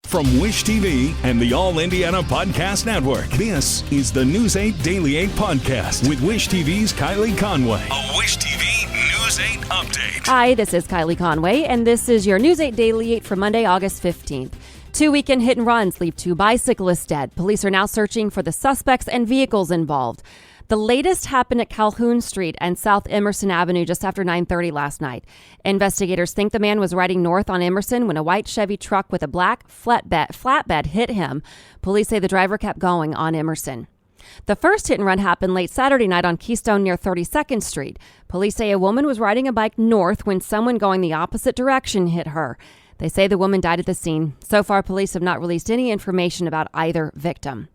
From Wish TV and the All Indiana Podcast Network, this is the News 8 Daily 8 Podcast with Wish TV's Kylie Conway. A Wish TV News 8 update. Hi, this is Kylie Conway, and this is your News 8 Daily 8 for Monday, August 15th. 2 weekend hit and runs leave 2 bicyclists dead. Police are now searching for the suspects and vehicles involved. The latest happened at Calhoun Street and South Emerson Avenue just after 9:30 last night. Investigators think the man was riding north on Emerson when a white Chevy truck with a black flatbed hit him. Police say the driver kept going on Emerson. The first hit and run happened late Saturday night on Keystone near 32nd Street. Police say a woman was riding a bike north when someone going the opposite direction hit her. They say the woman died at the scene. So far, police have not released any information about either victim.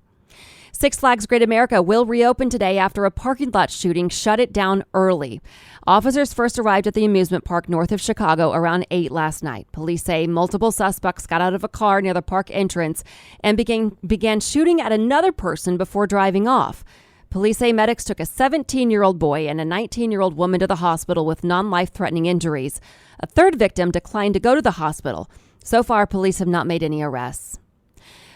Six Flags Great America will reopen today after a parking lot shooting shut it down early. Officers first arrived at the amusement park north of Chicago around 8 last night. Police say multiple suspects got out of a car near the park entrance and began shooting at another person before driving off. Police say medics took a 17-year-old boy and a 19-year-old woman to the hospital with non-life-threatening injuries. A third victim declined to go to the hospital. So far, police have not made any arrests.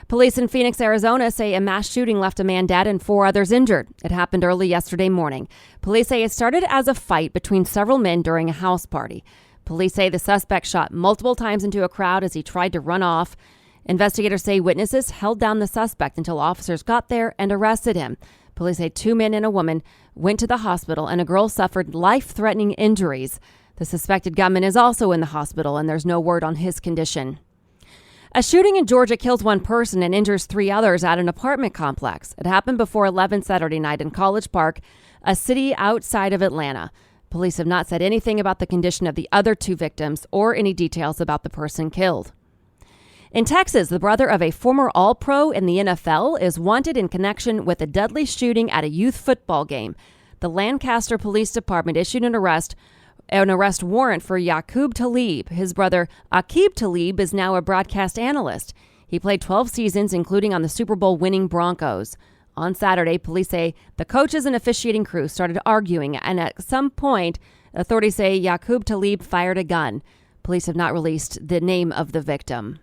Police in Phoenix, Arizona say a mass shooting left a man dead and 4 others injured. It happened early yesterday morning. Police say it started as a fight between several men during a house party. Police say the suspect shot multiple times into a crowd as he tried to run off. Investigators say witnesses held down the suspect until officers got there and arrested him. Police say 2 men and a woman went to the hospital and a girl suffered life-threatening injuries. The suspected gunman is also in the hospital and there's no word on his condition. A shooting in Georgia kills 1 person and injures 3 others at an apartment complex. It happened before 11 Saturday night in College Park, a city outside of Atlanta. Police have not said anything about the condition of the other 2 victims or any details about the person killed. In Texas, the brother of a former All-Pro in the NFL is wanted in connection with a deadly shooting at a youth football game. The Lancaster Police Department issued an arrest warrant for Yaqub Talib. His brother, Aqib Talib, is now a broadcast analyst. He played 12 seasons, including on the Super Bowl winning Broncos. On Saturday, police say the coaches and officiating crew started arguing, and at some point, authorities say Yaqub Talib fired a gun. Police have not released the name of the victim.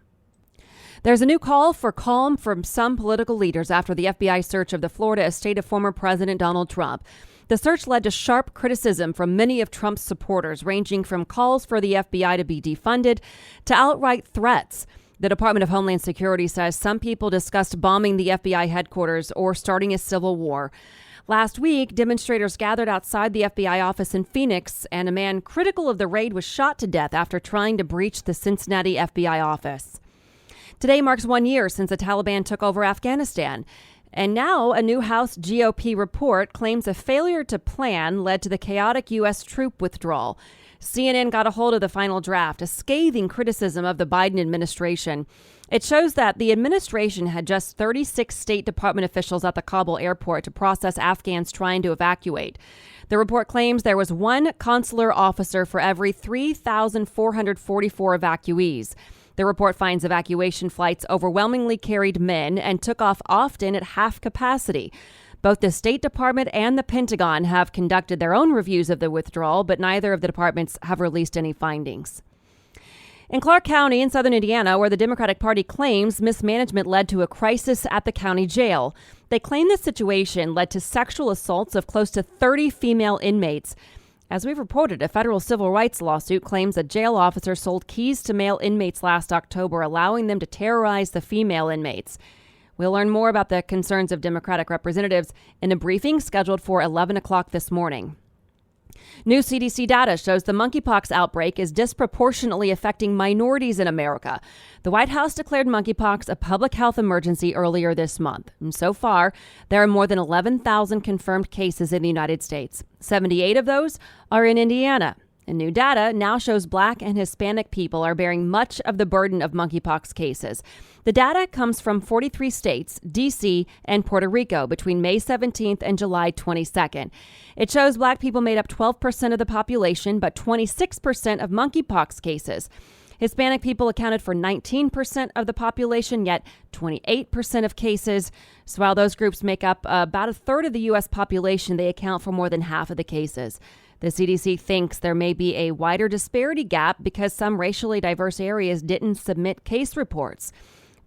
There's a new call for calm from some political leaders after the FBI search of the Florida estate of former President Donald Trump. The search led to sharp criticism from many of Trump's supporters, ranging from calls for the FBI to be defunded to outright threats. The Department of Homeland Security says some people discussed bombing the FBI headquarters or starting a civil war. Last week, demonstrators gathered outside the FBI office in Phoenix, and a man critical of the raid was shot to death after trying to breach the Cincinnati FBI office. Today marks 1 year since the Taliban took over Afghanistan. And now a new House GOP report claims a failure to plan led to the chaotic U.S. troop withdrawal. CNN got a hold of the final draft, a scathing criticism of the Biden administration. It shows that the administration had just 36 State Department officials at the Kabul airport to process Afghans trying to evacuate. The report claims there was 1 consular officer for every 3,444 evacuees. The report finds evacuation flights overwhelmingly carried men and took off often at half capacity. Both the State Department and the Pentagon have conducted their own reviews of the withdrawal, but neither of the departments have released any findings. In Clark County in southern Indiana, where the Democratic Party claims mismanagement led to a crisis at the county jail, they claim the situation led to sexual assaults of close to 30 female inmates. As we've reported, a federal civil rights lawsuit claims a jail officer sold keys to male inmates last October, allowing them to terrorize the female inmates. We'll learn more about the concerns of Democratic representatives in a briefing scheduled for 11 o'clock this morning. New CDC data shows the monkeypox outbreak is disproportionately affecting minorities in America. The White House declared monkeypox a public health emergency earlier this month. And so far, there are more than 11,000 confirmed cases in the United States. 78 of those are in Indiana. And new data now shows Black and Hispanic people are bearing much of the burden of monkeypox cases. The data comes from 43 states, D.C., and Puerto Rico between May 17th and July 22nd. It shows Black people made up 12% of the population, but 26% of monkeypox cases. Hispanic people accounted for 19% of the population, yet 28% of cases. So while those groups make up about a third of the U.S. population, they account for more than half of the cases. The CDC thinks there may be a wider disparity gap because some racially diverse areas didn't submit case reports.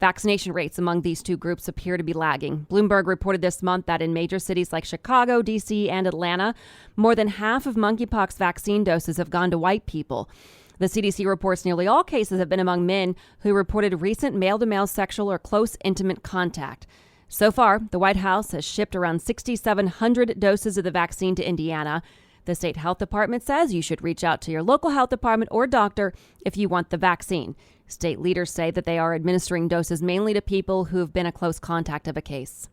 Vaccination rates among these two groups appear to be lagging. Bloomberg reported this month that in major cities like Chicago, D.C., and Atlanta, more than half of monkeypox vaccine doses have gone to white people. The CDC reports nearly all cases have been among men who reported recent male-to-male sexual or close intimate contact. So far, the White House has shipped around 6,700 doses of the vaccine to Indiana. The state health department says you should reach out to your local health department or doctor if you want the vaccine. State leaders say that they are administering doses mainly to people who have been a close contact of a case.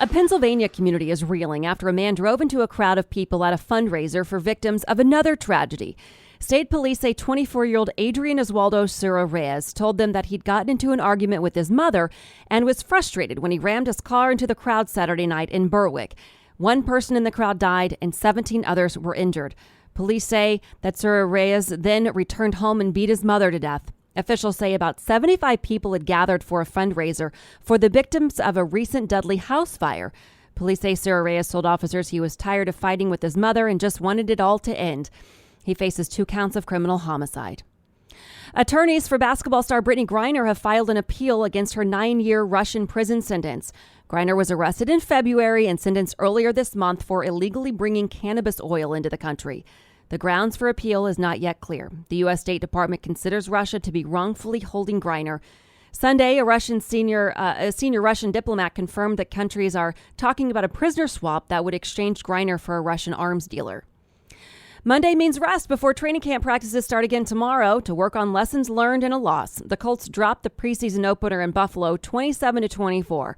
A Pennsylvania community is reeling after a man drove into a crowd of people at a fundraiser for victims of another tragedy. State police say 24-year-old Adrian Oswaldo Sura Reyes told them that he'd gotten into an argument with his mother and was frustrated when he rammed his car into the crowd Saturday night in Berwick. One person in the crowd died and 17 others were injured. Police say that Sura Reyes then returned home and beat his mother to death. Officials say about 75 people had gathered for a fundraiser for the victims of a recent deadly house fire. Police say Sura Reyes told officers he was tired of fighting with his mother and just wanted it all to end. He faces 2 counts of criminal homicide. Attorneys for basketball star Brittany Griner have filed an appeal against her 9-year Russian prison sentence. Griner was arrested in February and sentenced earlier this month for illegally bringing cannabis oil into the country. The grounds for appeal is not yet clear. The U.S. State Department considers Russia to be wrongfully holding Griner. Sunday, a senior Russian diplomat confirmed that countries are talking about a prisoner swap that would exchange Griner for a Russian arms dealer. Monday means rest before training camp practices start again tomorrow to work on lessons learned and a loss. The Colts dropped the preseason opener in Buffalo 27-24.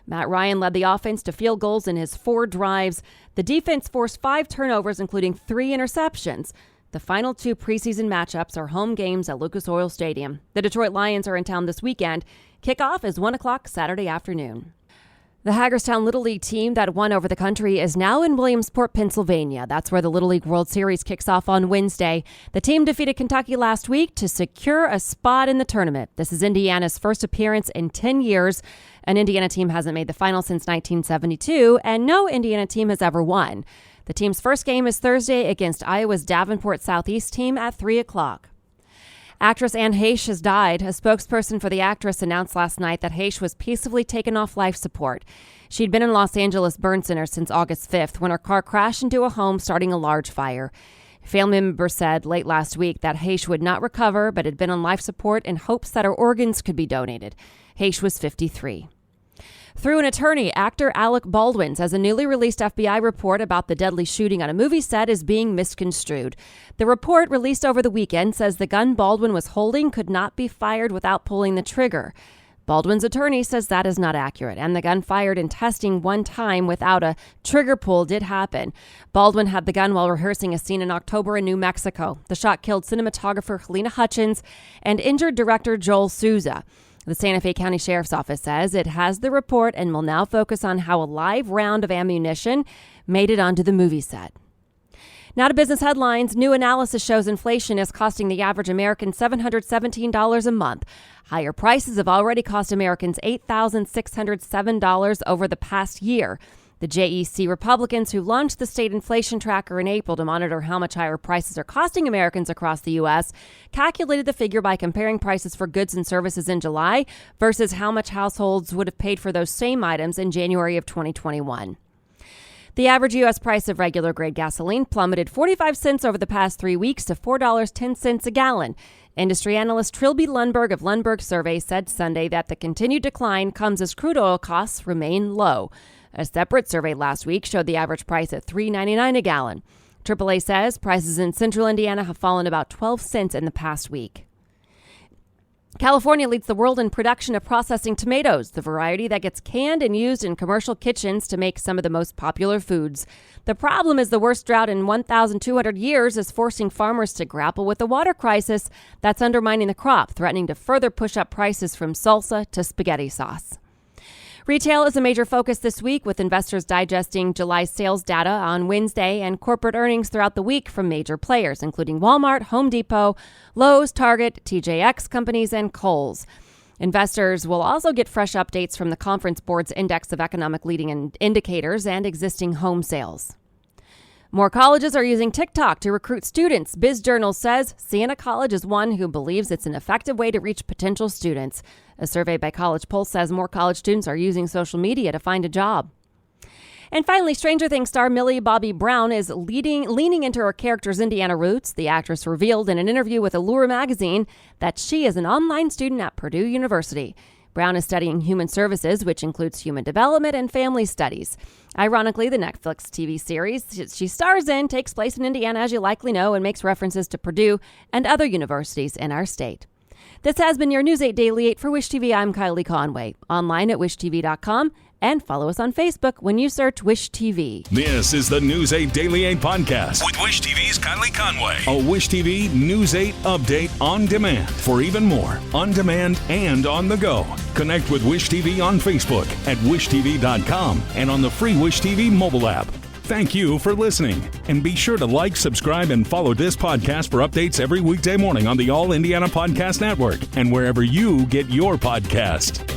Matt Ryan led the offense to field goals in his 4 drives. The defense forced 5 turnovers, including 3 interceptions. The final 2 preseason matchups are home games at Lucas Oil Stadium. The Detroit Lions are in town this weekend. Kickoff is 1 o'clock Saturday afternoon. The Hagerstown Little League team that won over the country is now in Williamsport, Pennsylvania. That's where the Little League World Series kicks off on Wednesday. The team defeated Kentucky last week to secure a spot in the tournament. This is Indiana's first appearance in 10 years. An Indiana team hasn't made the final since 1972, and no Indiana team has ever won. The team's first game is Thursday against Iowa's Davenport Southeast team at 3 o'clock. Actress Anne Heche has died. A spokesperson for the actress announced last night that Heche was peacefully taken off life support. She'd been in Los Angeles Burn Center since August 5th when her car crashed into a home, starting a large fire. Family members said late last week that Heche would not recover but had been on life support in hopes that her organs could be donated. Heche was 53. Through an attorney, actor Alec Baldwin says a newly released FBI report about the deadly shooting on a movie set is being misconstrued. The report, released over the weekend, says the gun Baldwin was holding could not be fired without pulling the trigger. Baldwin's attorney says that is not accurate, and the gun fired in testing one time without a trigger pull did happen. Baldwin had the gun while rehearsing a scene in October in New Mexico. The shot killed cinematographer Helena Hutchins and injured director Joel Souza. The Santa Fe County Sheriff's Office says it has the report and will now focus on how a live round of ammunition made it onto the movie set. Now to business headlines. New analysis shows inflation is costing the average American $717 a month. Higher prices have already cost Americans $8,607 over the past year. The JEC Republicans, who launched the state inflation tracker in April to monitor how much higher prices are costing Americans across the U.S., calculated the figure by comparing prices for goods and services in July versus how much households would have paid for those same items in January of 2021. The average U.S. price of regular grade gasoline plummeted 45 cents over the past 3 weeks to $4.10 a gallon. Industry analyst Trilby Lundberg of Lundberg Survey said Sunday that the continued decline comes as crude oil costs remain low. A separate survey last week showed the average price at $3.99 a gallon. AAA says prices in central Indiana have fallen about 12 cents in the past week. California leads the world in production of processing tomatoes, the variety that gets canned and used in commercial kitchens to make some of the most popular foods. The problem is the worst drought in 1,200 years is forcing farmers to grapple with the water crisis that's undermining the crop, threatening to further push up prices from salsa to spaghetti sauce. Retail is a major focus this week, with investors digesting July's sales data on Wednesday and corporate earnings throughout the week from major players, including Walmart, Home Depot, Lowe's, Target, TJX companies, and Kohl's. Investors will also get fresh updates from the Conference Board's Index of Economic Leading Indicators and existing home sales. More colleges are using TikTok to recruit students. BizJournal says Siena College is one who believes it's an effective way to reach potential students. A survey by College Pulse says more college students are using social media to find a job. And finally, Stranger Things star Millie Bobby Brown is leaning into her character's Indiana roots. The actress revealed in an interview with Allure magazine that she is an online student at Purdue University. Brown is studying human services, which includes human development and family studies. Ironically, the Netflix TV series she stars in takes place in Indiana, as you likely know, and makes references to Purdue and other universities in our state. This has been your News 8 Daily 8 for Wish TV. I'm Kylie Conway. Online at wishtv.com and follow us on Facebook when you search Wish TV. This is the News 8 Daily 8 podcast with Wish TV's Kylie Conway. A Wish TV News 8 update on demand. For even more, on demand and on the go. Connect with Wish TV on Facebook at wishtv.com and on the free Wish TV mobile app. Thank you for listening. And be sure to like, subscribe, and follow this podcast for updates every weekday morning on the All Indiana Podcast Network and wherever you get your podcast.